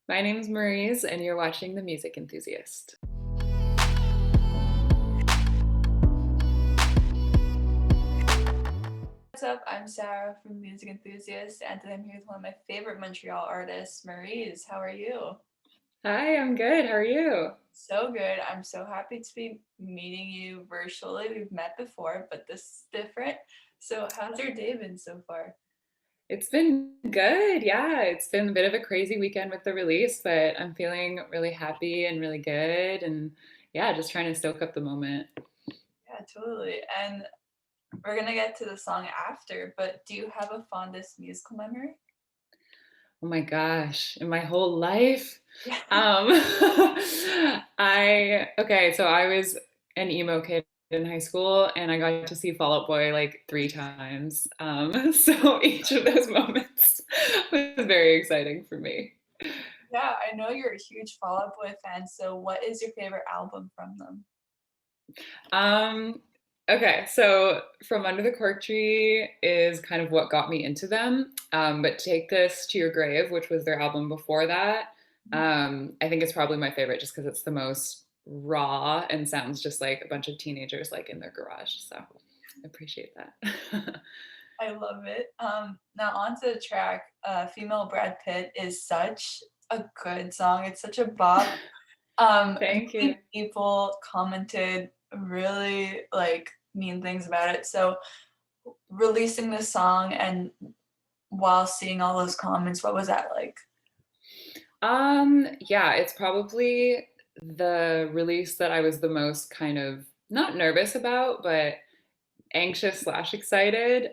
My name's Maryze, and you're watching The Music Enthusiast. What's up? I'm Sarah from Music Enthusiast, and today I'm here with one of my favorite Montreal artists, Maryse. How are you? Hi, I'm good. How are you? So good. I'm so happy to be meeting you virtually. We've met before, but this is different. So, how's your day been so far? It's been good. Yeah, it's been a bit of a crazy weekend with the release, but I'm feeling really happy and really good. And yeah, just trying to soak up the moment. Yeah, totally. And we're gonna get to the song after, but do you have a fondest musical memory? Oh my gosh, in my whole life. Yeah. Um, so I was an emo kid in high school and I got to see Fall Out Boy like three times. So each of those moments was very exciting for me. Yeah, I know you're a huge Fall Out Boy fan, so what is your favorite album from them? Um, okay, so From Under the Cork Tree is kind of what got me into them. But Take This to Your Grave, which was their album before that, I think it's probably my favorite just because it's the most raw and sounds just like a bunch of teenagers like in their garage. So I appreciate that. I love it. Now onto the track. Female Brad Pitt is such a good song. It's such a bop. Thank you. Many people commented really like mean things about it. So releasing this song and while seeing all those comments, what was that like? Yeah, it's probably the release that I was the most kind of not nervous about, but anxious slash excited,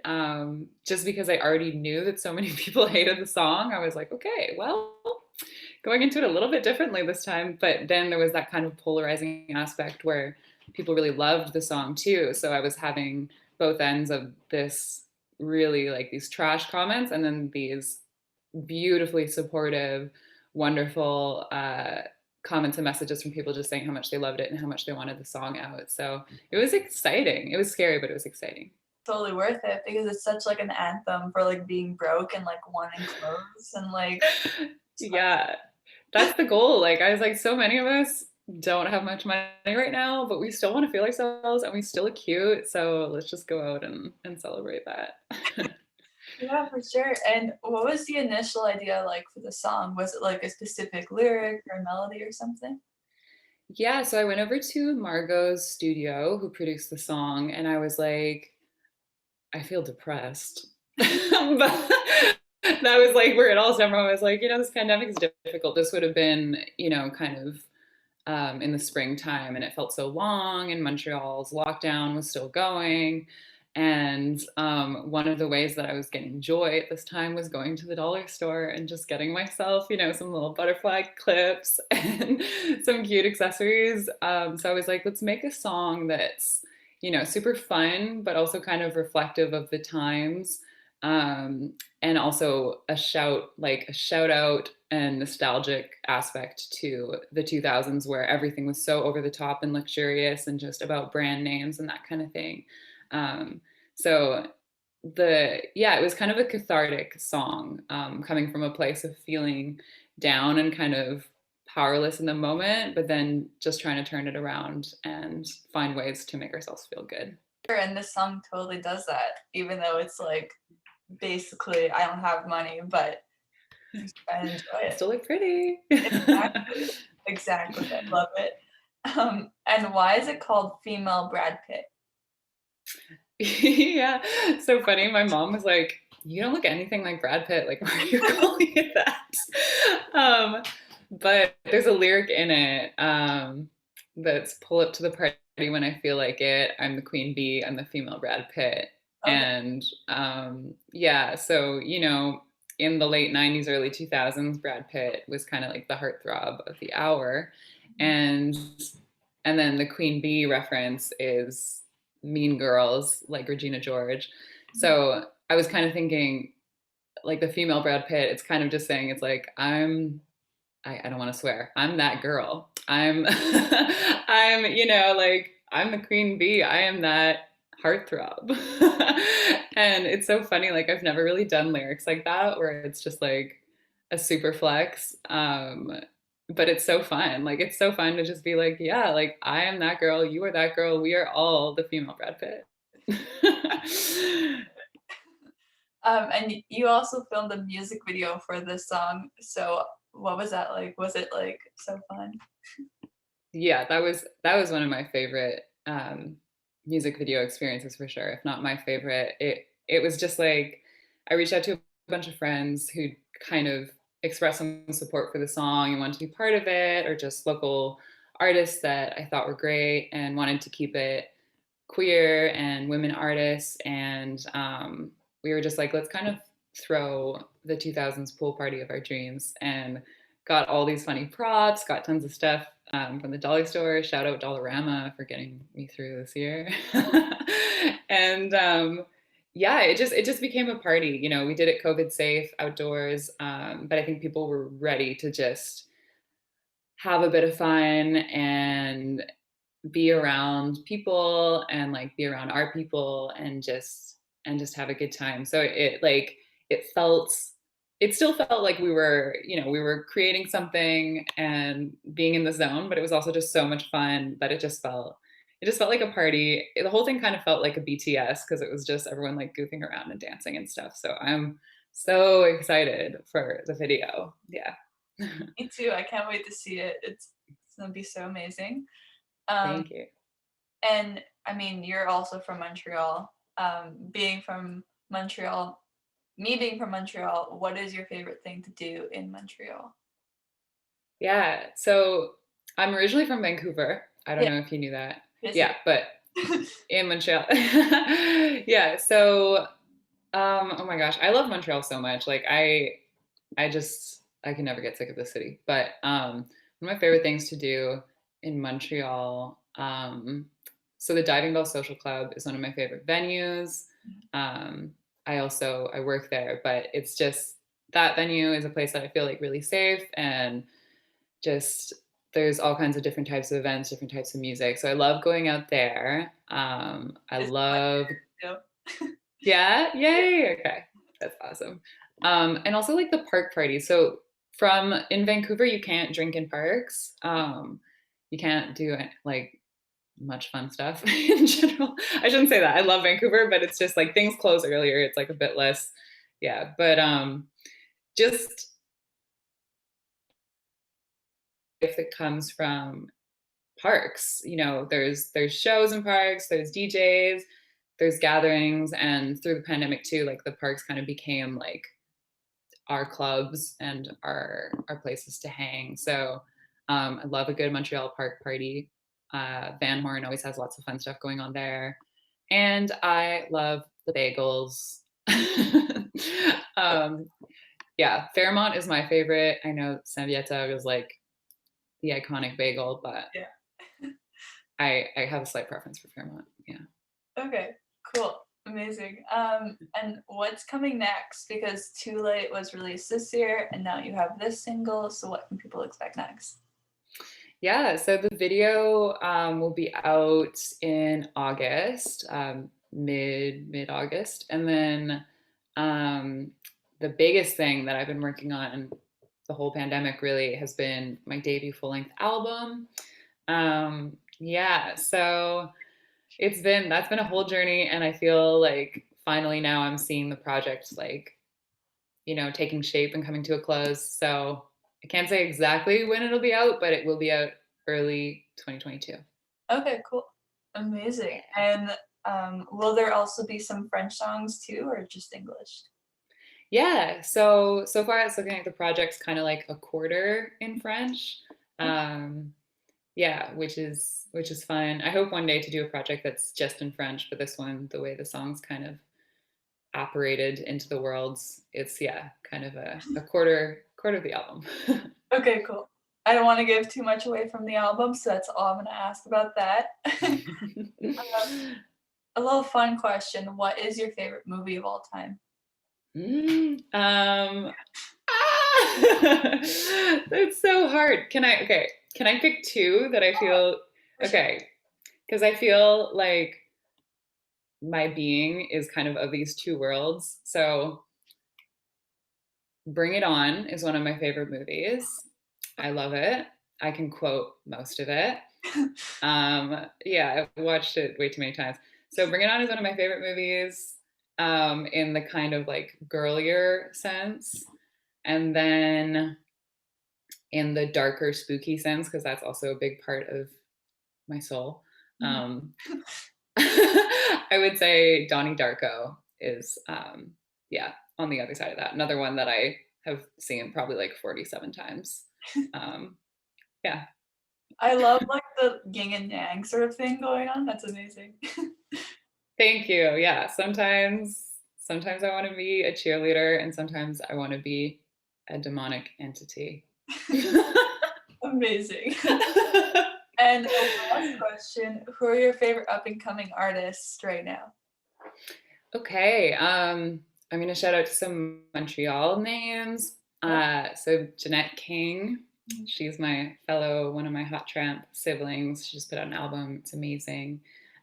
just because I already knew that so many people hated the song. I was like, okay, well, going into it a little bit differently this time. But then there was that kind of polarizing aspect where people really loved the song too. So I was having both ends of this really like these trash comments and then these beautifully supportive, wonderful comments and messages from people just saying how much they loved it and how much they wanted the song out. So it was exciting. It was scary, but it was exciting. Totally worth it because it's such like an anthem for like being broke and like wanting clothes and like Yeah, that's the goal. Like I was like, so many of us don't have much money right now, but we still want to feel ourselves and we still look cute. So let's just go out and celebrate that. yeah, for sure. And what was the initial idea like for the song? Was it like a specific lyric or melody or something? Yeah, so I went over to Margot's studio, who produced the song, and I was like, I feel depressed. But that was like where it all stemmed from. I was like, this pandemic is difficult. This would have been, kind of in the springtime, and it felt so long, and Montreal's lockdown was still going. And one of the ways that I was getting joy at this time was going to the dollar store and just getting myself, some little butterfly clips and some cute accessories. So I was like, let's make a song that's, super fun, but also kind of reflective of the times. Um, and also a shout out and nostalgic aspect to the 2000s where everything was so over the top and luxurious and just about brand names and that kind of thing. Um, so it was kind of a cathartic song, coming from a place of feeling down and kind of powerless in the moment, but then just trying to turn it around and find ways to make ourselves feel good. And this song totally does that, even though it's like basically I don't have money, but I enjoy I it. still look pretty. Exactly. Exactly. I love it. And why is it called Female Brad Pitt? Yeah, so funny. My mom was like, "You don't look anything like Brad Pitt. Like, why are you calling it that?" But there's a lyric in it that's "Pull up to the party when I feel like it. I'm the queen bee. I'm the female Brad Pitt." Okay. And yeah, so in the late '90s, early 2000s, Brad Pitt was kind of like the heartthrob of the hour, and then the queen bee reference is Mean Girls, like Regina George. So I was kind of thinking, like the female Brad Pitt, it's kind of just saying it's like I don't want to swear, I'm that girl. I'm the queen bee. I am that heartthrob. And it's so funny. Like I've never really done lyrics like that where it's just like a super flex. But it's so fun. Like it's so fun to just be like, yeah, like I am that girl, you are that girl, we are all the female Brad Pitt. And you also filmed a music video for this song. So what was that like? Was it like so fun? Yeah, that was one of my favorite music video experiences for sure, if not my favorite. It was just like I reached out to a bunch of friends who kind of expressed some support for the song and wanted to be part of it, or just local artists that I thought were great and wanted to keep it queer and women artists. And we were just like, let's kind of throw the 2000s pool party of our dreams, and got all these funny props, got tons of stuff from the dolly store. Shout out Dollarama for getting me through this year. And yeah, it just became a party. You know, we did it COVID safe outdoors, but I think people were ready to just have a bit of fun and be around people and like be around our people and just have a good time. So it felt it still felt like we were, we were creating something and being in the zone, but it was also just so much fun that it just felt like a party. The whole thing kind of felt like a BTS because it was just everyone like goofing around and dancing and stuff. So I'm so excited for the video. Yeah. Me too. I can't wait to see it. It's gonna be so amazing. Um, Thank you. and I mean, you're also from Montreal. Being from Montreal, me being from Montreal, what is your favorite thing to do in Montreal? Yeah. So I'm originally from Vancouver. I don't Yeah, know if you knew that. yes, Yeah, but in Montreal. Yeah. So, oh my gosh, I love Montreal so much. Like I can never get sick of the city. But one of my favorite things to do in Montreal, so the Diving Bell Social Club is one of my favorite venues. Um, I work there, but it's just that venue is a place that I feel like really safe, and just there's all kinds of different types of events, different types of music. So I love going out there. I it's my love, favorite yeah, too. yay, okay, that's awesome. And also like the park parties. So from in Vancouver, you can't drink in parks. You can't do like much fun stuff in general. I shouldn't say that. I love Vancouver, but it's just like things close earlier. It's like a bit less, yeah. But just if it comes from parks. There's shows in parks, there's DJs, there's gatherings, and through the pandemic too, like the parks kind of became like our clubs and our places to hang. So I love a good Montreal park party. Van Horn always has lots of fun stuff going on there, and I love the bagels. um, yeah, Fairmont is my favorite. I know Sambieta was like the iconic bagel, but Yeah. I have a slight preference for Fairmont. Yeah. Okay, cool. Amazing. And what's coming next? Because Too Late was released this year and now you have this single, so what can people expect next? Yeah. So the video will be out in August, mid August, and then um, the biggest thing that I've been working on the whole pandemic really has been my debut full length album. Yeah. So that's been a whole journey, and I feel like finally now I'm seeing the project like taking shape and coming to a close. So I can't say exactly when it'll be out, but it will be out early 2022. Okay, cool. Amazing. Yeah. And will there also be some French songs too, or just English? Yeah. So far it's looking like the project's kind of like a quarter in French. Um, yeah, which is fun. I hope one day to do a project that's just in French, but this one, the way the songs kind of apparated into the worlds, it's yeah, kind of a quarter of the album. Okay, cool. I don't want to give too much away from the album, so that's all I'm going to ask about that. A little fun question. What is your favorite movie of all time? Mm, ah! That's so hard. Can I pick two that I feel For sure. okay? Because I feel like my being is kind of these two worlds. So Bring It On is one of my favorite movies. I love it. I can quote most of it. Yeah, I've watched it way too many times. So Bring It On is one of my favorite movies, in the kind of like girlier sense. And then in the darker, spooky sense, because that's also a big part of my soul. Mhm. Um, I would say Donnie Darko is, yeah, on the other side of that. Another one that I have seen probably like 47 times. Um, yeah. I love like the yin and yang sort of thing going on. That's amazing. Thank you. Yeah. Sometimes I want to be a cheerleader and sometimes I want to be a demonic entity. Amazing. And a last question, who are your favorite up and coming artists right now? Okay. I'm gonna shout out to some Montreal names. Yeah. So Jeanette King, Mhm. she's one of my Hot Tramp siblings. She just put out an album. It's amazing.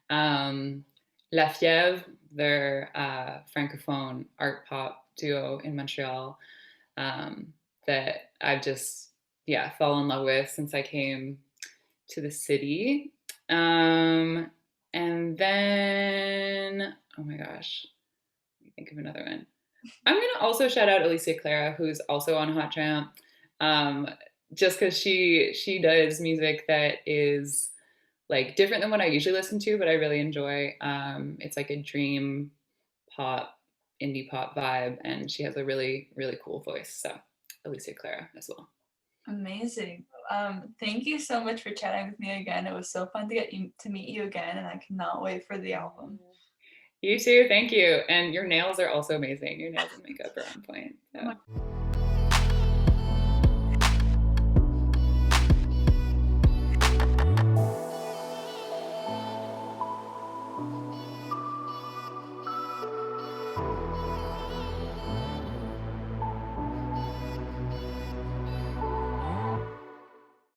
Um, La Fièvre, they're francophone art pop duo in Montreal, that I've just, yeah, fallen in love with since I came to the city. And then, oh my gosh, let me think of another one. I'm gonna also shout out Alicia Clara, who's also on Hot Tramp, um, just because she does music that is like different than what I usually listen to, but I really enjoy. It's like a dream pop, indie pop vibe, and she has a really cool voice. So Alicia Clara as well. Amazing. Thank you so much for chatting with me again. It was so fun to get you to meet you again, and I cannot wait for the album. You too, thank you. And your nails are also amazing. Your nails and makeup are on point. Oh So. my